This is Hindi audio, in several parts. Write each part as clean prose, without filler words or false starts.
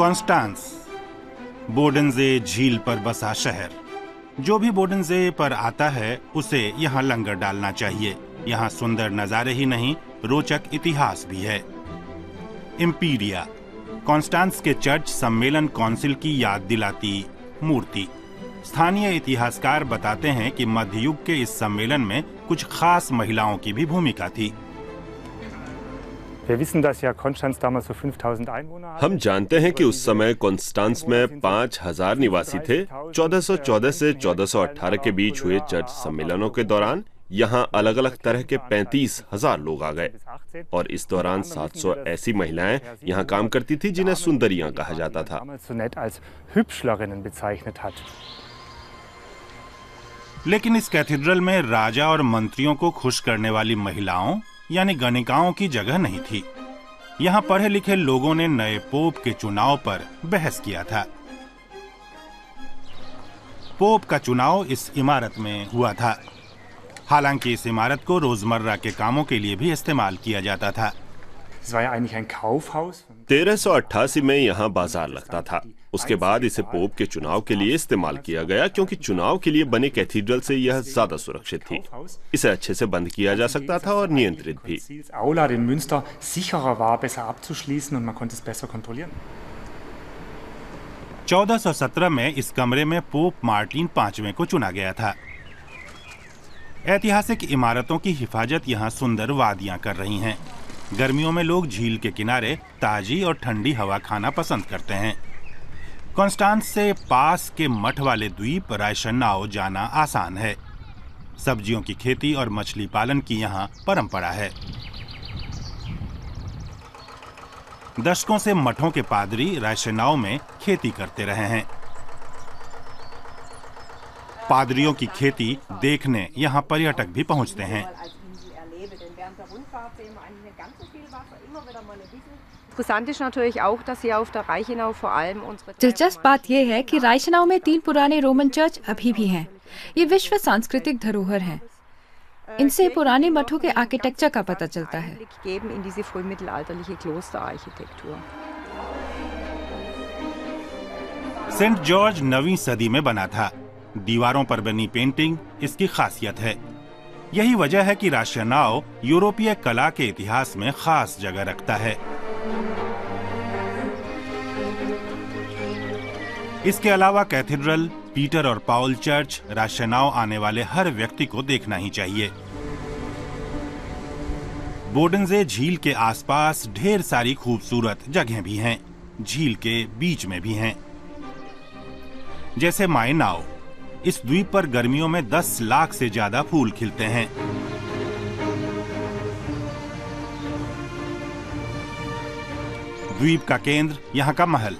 कॉन्स्टांस, बोडेनजे झील पर बसा शहर। जो भी बोडेनजे पर आता है उसे यहाँ लंगर डालना चाहिए। यहाँ सुंदर नजारे ही नहीं, रोचक इतिहास भी है। इम्पीरिया, कॉन्स्टांस के चर्च सम्मेलन काउंसिल की याद दिलाती मूर्ति। स्थानीय इतिहासकार बताते हैं कि मध्य युग के इस सम्मेलन में कुछ खास महिलाओं की भी भूमिका थी। हम जानते हैं कि उस समय कॉन्स्टांस में 5000 निवासी थे। 1414 से 1418 के बीच हुए चर्च सम्मेलनों के दौरान यहाँ अलग अलग तरह के 35,000 लोग आ गए और इस दौरान 700 ऐसी महिलाएं यहाँ काम करती थी जिन्हें सुंदरियां कहा जाता था। लेकिन इस कैथेड्रल में राजा और मंत्रियों को खुश करने वाली महिलाओं यानी गणिकाओं की जगह नहीं थी। यहाँ पढ़े लिखे लोगों ने नए पोप के चुनाव पर बहस किया था। पोप का चुनाव इस इमारत में हुआ था। हालांकि इस इमारत को रोजमर्रा के कामों के लिए भी इस्तेमाल किया जाता था। 1388 में यहाँ बाजार लगता था। उसके बाद इसे पोप के चुनाव के लिए इस्तेमाल किया गया क्योंकि चुनाव के लिए बने कैथीड्रल से यह ज्यादा सुरक्षित थी। इसे अच्छे से बंद किया जा सकता था और नियंत्रित भी। 1417 में इस कमरे में पोप मार्टिन 5वें को चुना गया था। ऐतिहासिक इमारतों की हिफाजत यहाँ सुंदर वादियां कर रही हैं। गर्मियों में लोग झील के किनारे ताजी और ठंडी हवा खाना पसंद करते हैं। कॉन्स्टांस से पास के मठ वाले द्वीप रायशनाओ जाना आसान है। सब्जियों की खेती और मछली पालन की यहाँ परंपरा है। दशकों से मठों के पादरी रायशनाओ में खेती करते रहे हैं। पादरियों की खेती देखने यहाँ पर्यटक भी पहुँचते हैं। दिलचस्प बात यह है कि रायशनाउ में 3 पुराने रोमन चर्च अभी भी हैं। ये विश्व सांस्कृतिक धरोहर हैं। इनसे पुराने मठों के आर्किटेक्चर का पता चलता है। सेंट जॉर्ज 9वीं सदी में बना था। दीवारों पर बनी पेंटिंग इसकी खासियत है। यही वजह है कि रायशनाउ यूरोपीय कला के इतिहास में खास जगह रखता है। इसके अलावा कैथेड्रल, पीटर और पाउल चर्च, रायशनाउ आने वाले हर व्यक्ति को देखना ही चाहिए। बोडेनजे झील के आसपास ढेर सारी खूबसूरत जगहें भी हैं। झील के बीच में भी हैं, जैसे माइनाओ। इस द्वीप पर गर्मियों में 10 लाख से ज्यादा फूल खिलते हैं। द्वीप का केंद्र यहाँ का महल।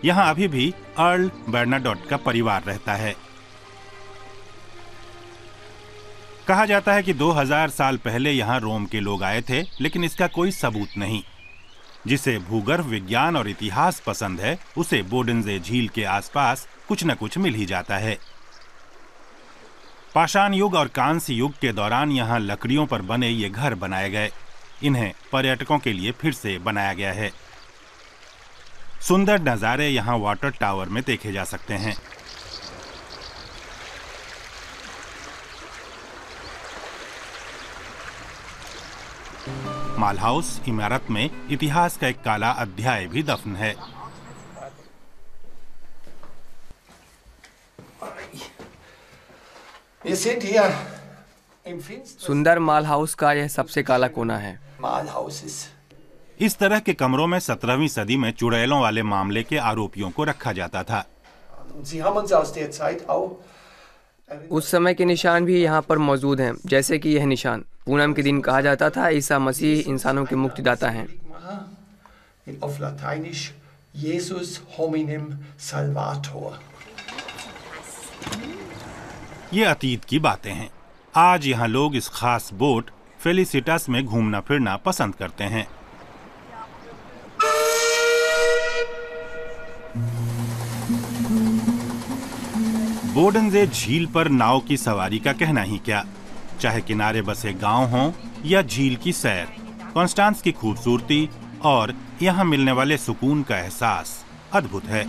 यहाँ अभी भी अर्ल बर्नाडोट का परिवार रहता है। कहा जाता है कि 2000 साल पहले यहाँ रोम के लोग आए थे, लेकिन इसका कोई सबूत नहीं। जिसे भूगर्भ विज्ञान और इतिहास पसंद है, उसे बोडेनजे झील के आसपास कुछ न कुछ मिल ही जाता है। पाषाण युग और कांस्य युग के दौरान यहाँ लकड़ियों पर बने ये घर बनाए गए। इन्हें पर्यटकों के लिए फिर से बनाया गया है। सुंदर नजारे यहाँ वाटर टावर में देखे जा सकते हैं। माल हाउस इमारत में इतिहास का एक काला अध्याय भी दफन है। सुंदर माल हाउस का यह सबसे काला कोना है। इस तरह के कमरों में 17वीं सदी में चुड़ैलों वाले मामले के आरोपियों को रखा जाता था। उस समय के निशान भी यहाँ पर मौजूद हैं, जैसे कि यह निशान। पूनम के दिन कहा जाता था ईसा मसीह इंसानों के मुक्तिदाता हैं। ये अतीत की बातें हैं। आज यहाँ लोग इस खास बोट फेलिसिटस में घूमना फिरना पसंद करते हैं। बोडेनजे झील पर नाव की सवारी का कहना ही क्या। चाहे किनारे बसे गांव हों या झील की सैर, कॉन्स्टांस की खूबसूरती और यहाँ मिलने वाले सुकून का एहसास अद्भुत है।